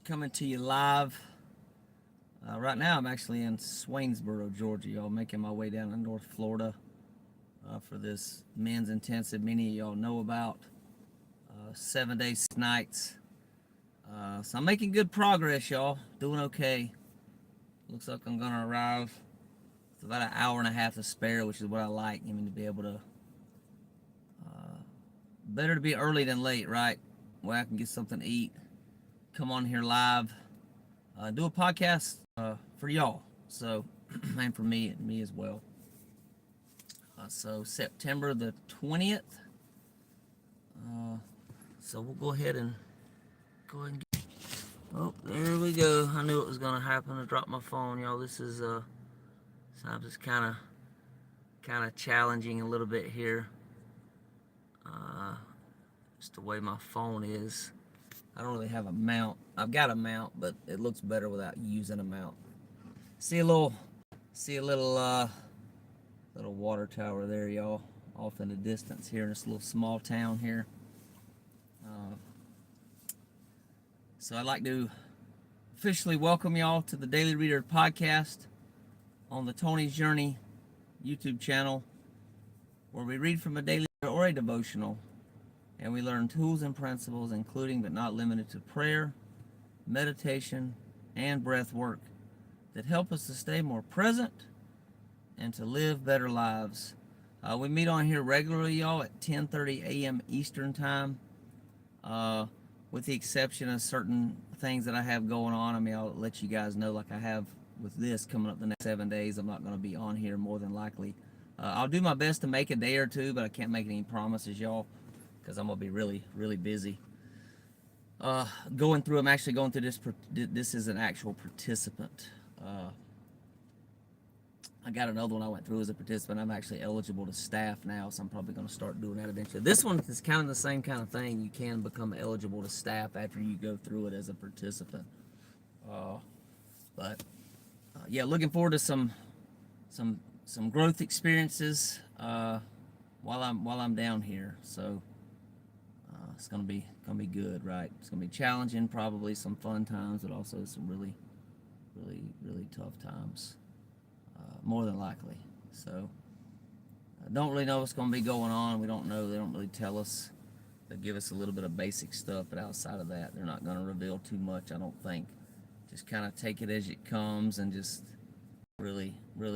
Coming to you live. Right now, I'm actually in Swainsboro, Georgia, y'all. Making my way down to North Florida for this men's intensive. Many of y'all know about 7 days, 6 nights. So I'm making good progress, y'all. Doing okay. Looks like I'm gonna arrive with about an hour and a half to spare, which is what I like. I mean, to be able to. Better to be early than late, right? Where I can get something to eat. Come on here live. Do a podcast for y'all, so and for me as well. So September the 20th. So we'll go ahead and get. Oh, there we go. I knew it was gonna happen. I dropped my phone, y'all. This is sometimes it's kind of challenging a little bit here. Just the way my phone is. I don't really have a mount. I've got a mount, but it looks better without using a mount. See a little little water tower there, y'all, off in the distance here in this little small town here. So I'd like to officially welcome y'all to the Daily Reader podcast on the Tony's Journey YouTube channel, where we read from a daily or a devotional, and we learn tools and principles, including but not limited to prayer, meditation, and breath work that help us to stay more present and to live better lives. We meet on here regularly, y'all, at 10:30 a.m. Eastern Time, with the exception of certain things that I have going on. I mean, I'll let you guys know, like I have with this coming up the next 7 days. I'm not going to be on here more than likely. I'll do my best to make a day or two, but I can't make any promises, y'all, because I'm going to be really, really busy. I'm actually going through this. This is an actual participant. I got another one I went through as a participant. I'm actually eligible to staff now, so I'm probably going to start doing that eventually. This one is kind of the same kind of thing. You can become eligible to staff after you go through it as a participant. Yeah, looking forward to some growth experiences while I'm down here. So it's gonna be good, right? It's gonna be challenging, probably some fun times, but also some really tough times. More than likely. So I don't really know what's going to be going on. We don't know. They don't really tell us. They give us a little bit of basic stuff, but outside of that, they're not going to reveal too much, I don't think. Just kind of take it as it comes and just really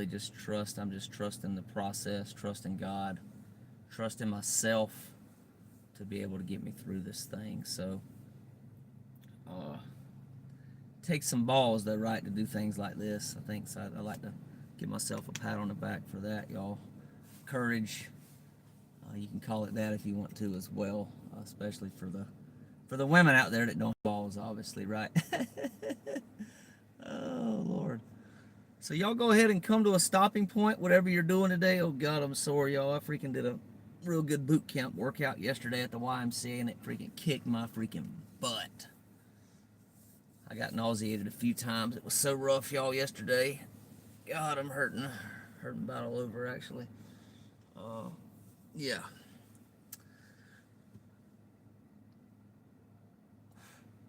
just trust. I'm just trusting the process, trusting God, trusting myself to be able to get me through this thing. So take some balls, though, right, to do things like this. I think so. I like to give myself a pat on the back for that, y'all. Courage, you can call it that if you want to as well, especially for the women out there that don't have balls, obviously, right? Oh Lord. So y'all go ahead and come to a stopping point, whatever you're doing today. Oh God, I'm sorry, y'all. I freaking did a real good boot camp workout yesterday at the YMCA, and it freaking kicked my freaking butt. I got nauseated a few times. It was so rough, y'all, yesterday. God, I'm hurting about all over, actually. Yeah.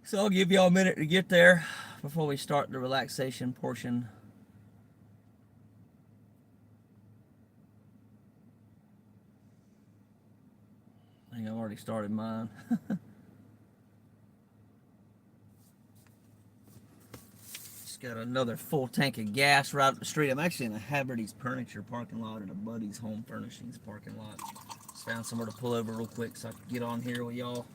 So I'll give y'all a minute to get there before we start the relaxation portion. I think I've already started mine. Got another full tank of gas right up the street. I'm actually in a Haverty's Furniture parking lot at a buddy's home furnishings parking lot. Just found somewhere to pull over real quick so I could get on here with y'all.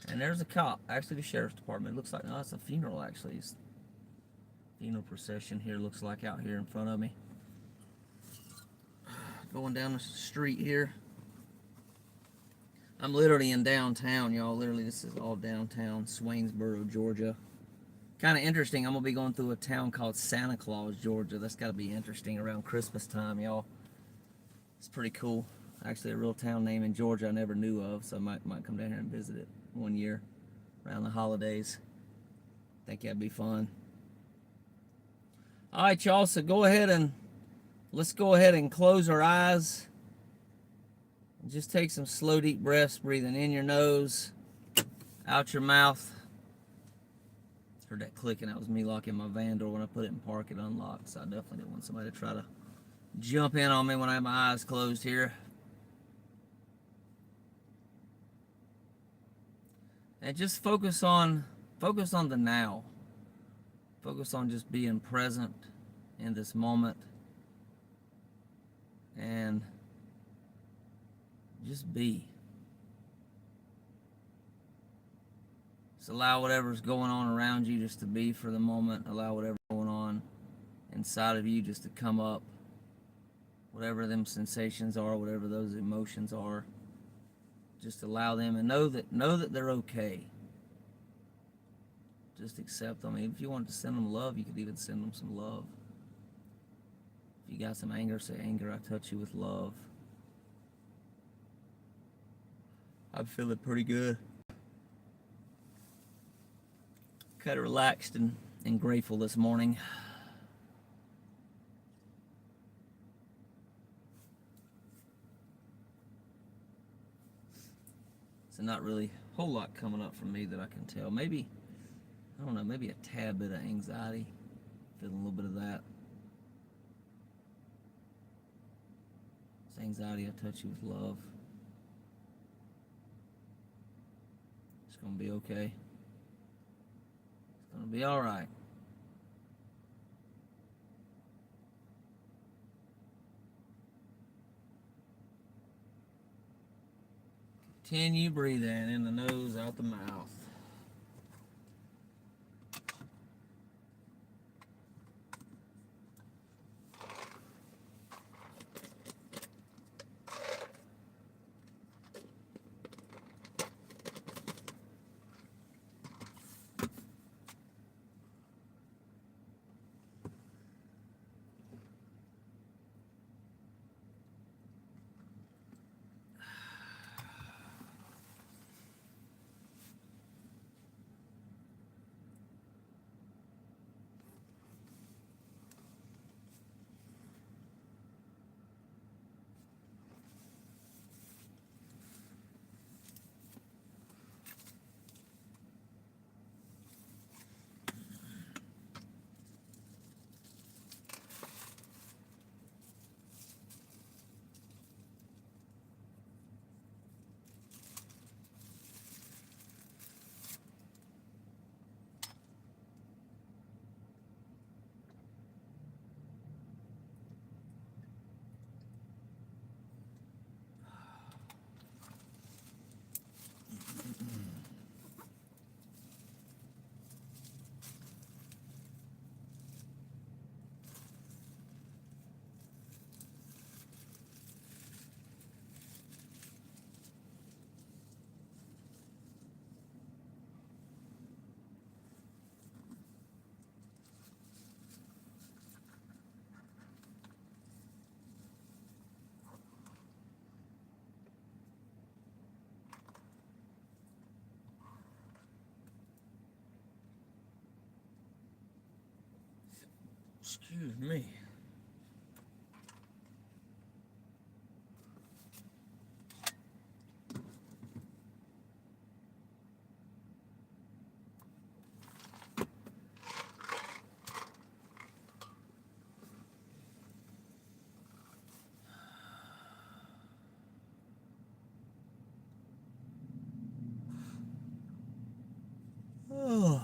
And there's a cop, actually the sheriff's department. It looks like, no, it's a funeral actually. It's a funeral procession here, looks like, out here in front of me. Going down the street here. I'm literally in downtown, y'all. Literally, this is all downtown Swainsboro, Georgia. Kind of interesting. I'm going to be going through a town called Santa Claus, Georgia. That's got to be interesting around Christmas time, y'all. It's pretty cool. Actually, a real town name in Georgia I never knew of, so I might come down here and visit it one year around the holidays. Think that'd be fun. All right, y'all, so let's go ahead and close our eyes. And just take some slow, deep breaths, breathing in your nose out your mouth. Heard that clicking. That was me locking my van door. When I put it in park, it unlocked. So I definitely didn't want somebody to try to jump in on me when I have my eyes closed here. And just focus on the now. Focus on just being present in this moment. And just be. Just allow whatever's going on around you just to be for the moment. Allow whatever's going on inside of you just to come up. Whatever them sensations are, whatever those emotions are. Just allow them and know that they're okay. Just accept them. If you want to send them love, you could even send them some love. If you got some anger, say, anger, I touch you with love. I'm feeling pretty good. Kind of relaxed and grateful this morning. So not really a whole lot coming up from me that I can tell. Maybe, I don't know, maybe a tad bit of anxiety. Feeling a little bit of that. It's anxiety, I touch you with love. It's going to be okay. It's going to be all right. Continue breathing in the nose, out the mouth. Excuse me. Oh.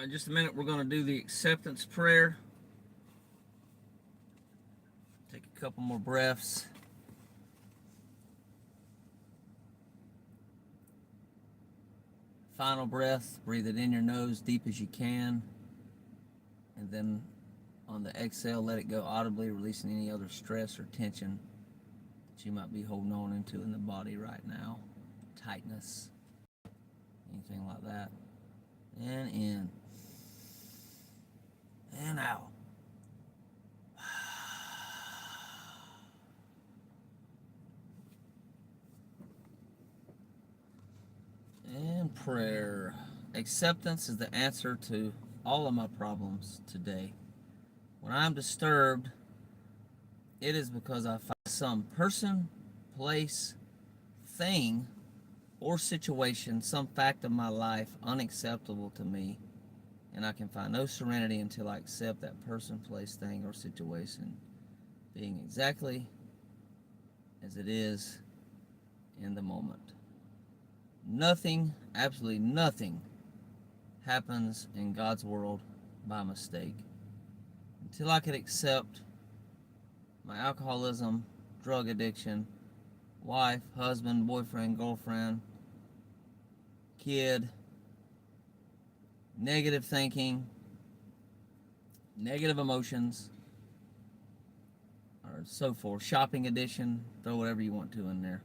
In just a minute, we're going to do the acceptance prayer. Take a couple more breaths. Final breath, breathe it in your nose deep as you can. And then on the exhale, let it go audibly, releasing any other stress or tension that you might be holding on into in the body right now. Tightness, anything like that. And in. And out. And prayer. Acceptance is the answer to all of my problems today. When I'm disturbed, it is because I find some person, place, thing, or situation, some fact of my life unacceptable to me, and I can find no serenity until I accept that person, place, thing, or situation being exactly as it is in the moment. Nothing, absolutely nothing, happens in God's world by mistake. Until I could accept my alcoholism, drug addiction, wife, husband, boyfriend, girlfriend, kid, negative thinking, negative emotions, or so forth, shopping addiction, throw whatever you want to in there.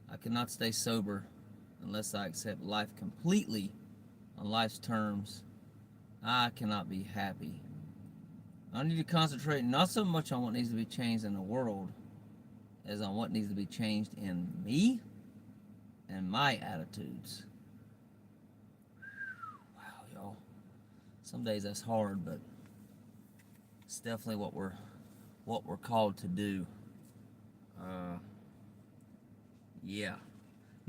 I cannot stay sober unless I accept life completely on life's terms. I cannot be happy. I need to concentrate not so much on what needs to be changed in the world as on what needs to be changed in me and my attitudes. Wow, y'all. Some days that's hard, but it's definitely what we're called to do. Yeah.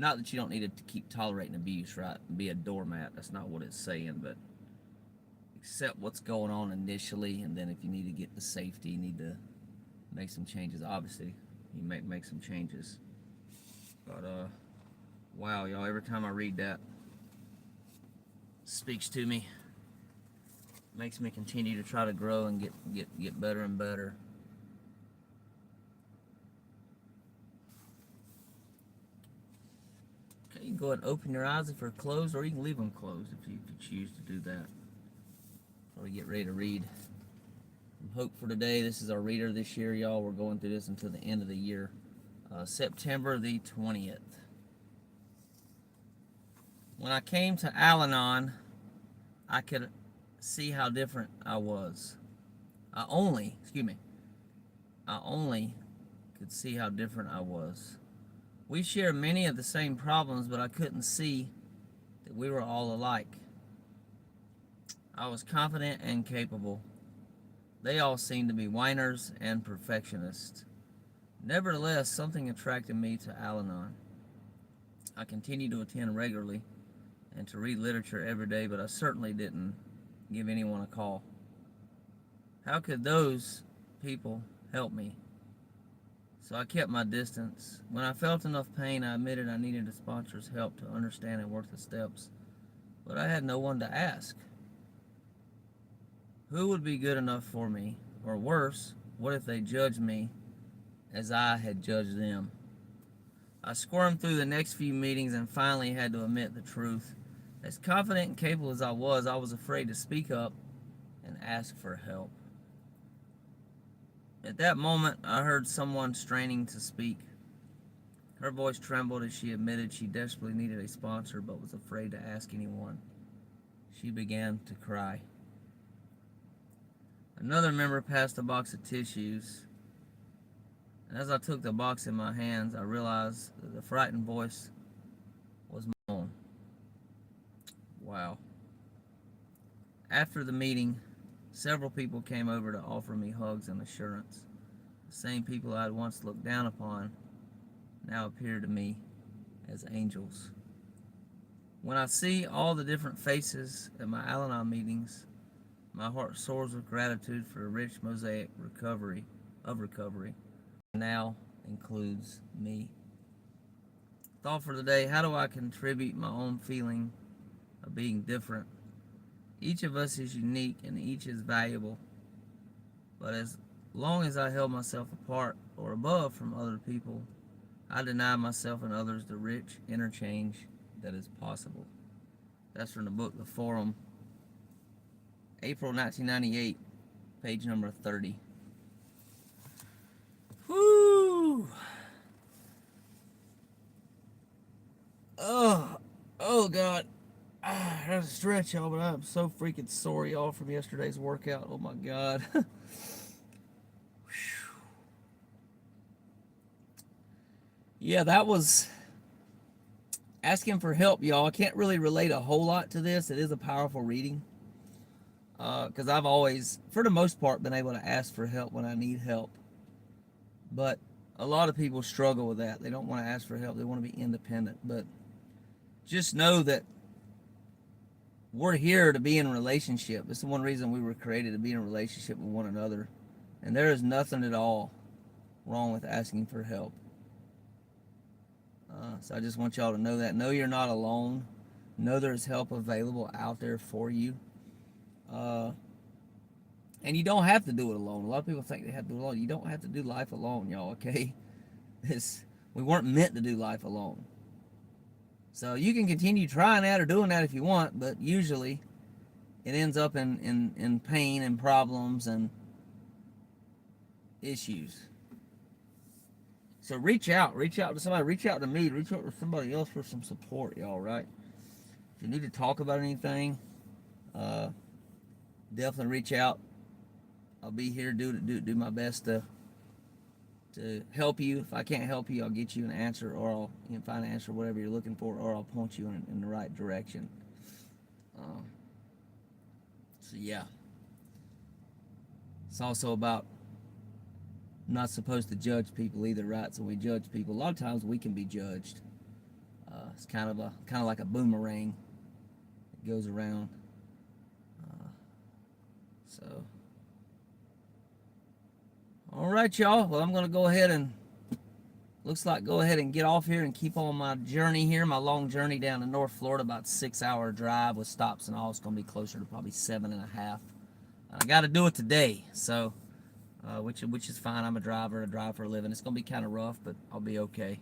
Not that you don't need to keep tolerating abuse, right? And be a doormat. That's not what it's saying, but accept what's going on initially, and then if you need to get to safety, you need to make some changes. Obviously, you make some changes. But wow, y'all, every time I read that, it speaks to me. Makes me continue to try to grow and get better and better. Okay, you can go ahead and open your eyes if they're closed, or you can leave them closed if you choose to do that. Before we get ready to read. Hope for today. This is our reader this year, y'all. We're going through this until the end of the year. September the 20th. When I came to Al-Anon, I could see how different I was. I only could see how different I was. We share many of the same problems, but I couldn't see that we were all alike. I was confident and capable. They all seemed to be whiners and perfectionists. Nevertheless, something attracted me to Al-Anon. I continued to attend regularly and to read literature every day, but I certainly didn't give anyone a call. How could those people help me? So I kept my distance. When I felt enough pain, I admitted I needed a sponsor's help to understand and work the steps, but I had no one to ask. Who would be good enough for me? Or worse, what if they judged me as I had judged them? I squirmed through the next few meetings and finally had to admit the truth. As confident and capable as I was afraid to speak up and ask for help. At that moment, I heard someone straining to speak. Her voice trembled as she admitted she desperately needed a sponsor but was afraid to ask anyone. She began to cry. Another member passed a box of tissues, and as I took the box in my hands, I realized that the frightened voice was my own. Wow. After the meeting, several people came over to offer me hugs and assurance. The same people I had once looked down upon now appeared to me as angels. When I see all the different faces at my Al-Anon meetings, my heart soars with gratitude for a rich mosaic recovery, now includes me. Thought for the day, how do I contribute my own feeling of being different? Each of us is unique and each is valuable. But as long as I held myself apart or above from other people, I denied myself and others the rich interchange that is possible. That's from the book The Forum, April 1998, page number 30. Whoo! Oh God. That's a stretch, y'all, but I'm so freaking sore, y'all, from yesterday's workout. Oh my God. Yeah, that was asking for help, y'all. I can't really relate a whole lot to this. It is a powerful reading. Because I've always, for the most part, been able to ask for help when I need help. But a lot of people struggle with that. They don't want to ask for help. They want to be independent. But just know that we're here to be in a relationship. It's the one reason we were created, to be in a relationship with one another. And there is nothing at all wrong with asking for help. So I just want y'all to know that. Know you're not alone. Know there's help available out there for you. And you don't have to do it alone. A lot of people think they have to do it alone. You don't have to do life alone, y'all, okay? We weren't meant to do life alone. So you can continue trying that or doing that if you want, but usually it ends up in pain and problems and issues. So reach out to somebody, reach out to me, reach out to somebody else for some support, y'all, right? If you need to talk about anything, definitely reach out. I'll be here to do my best to help you. If I can't help you, I'll get you an answer, or I'll find an answer, whatever you're looking for, or I'll point you in the right direction. So yeah, it's also about not supposed to judge people either, right? So when we judge people, a lot of times we can be judged. It's kind of like a boomerang. It goes around. So. All right, y'all. Well, I'm going to go ahead and get off here and keep on my journey here, my long journey down to North Florida, about 6-hour drive with stops and all. It's going to be closer to probably 7.5. I got to do it today, so which is fine. I'm a driver. I drive for a living. It's going to be kind of rough, but I'll be okay.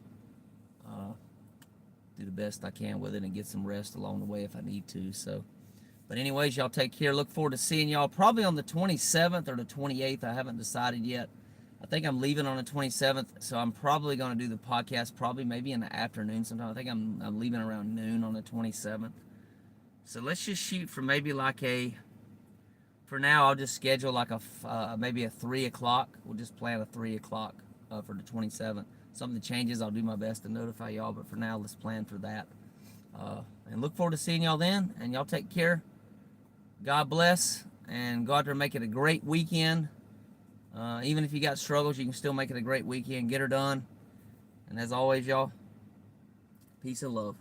Do the best I can with it and get some rest along the way if I need to. So. But anyways, y'all take care. Look forward to seeing y'all probably on the 27th or the 28th. I haven't decided yet. I think I'm leaving on the 27th, so I'm probably going to do the podcast maybe in the afternoon sometime. I think I'm leaving around noon on the 27th. So let's just shoot for maybe for now I'll just schedule maybe a 3 o'clock. We'll just plan a 3 o'clock for the 27th. Something changes, I'll do my best to notify y'all, but for now, let's plan for that. And look forward to seeing y'all then, and y'all take care. God bless, and go out there and make it a great weekend. Even if you got struggles, you can still make it a great weekend. Get her done. And as always, y'all, peace and love.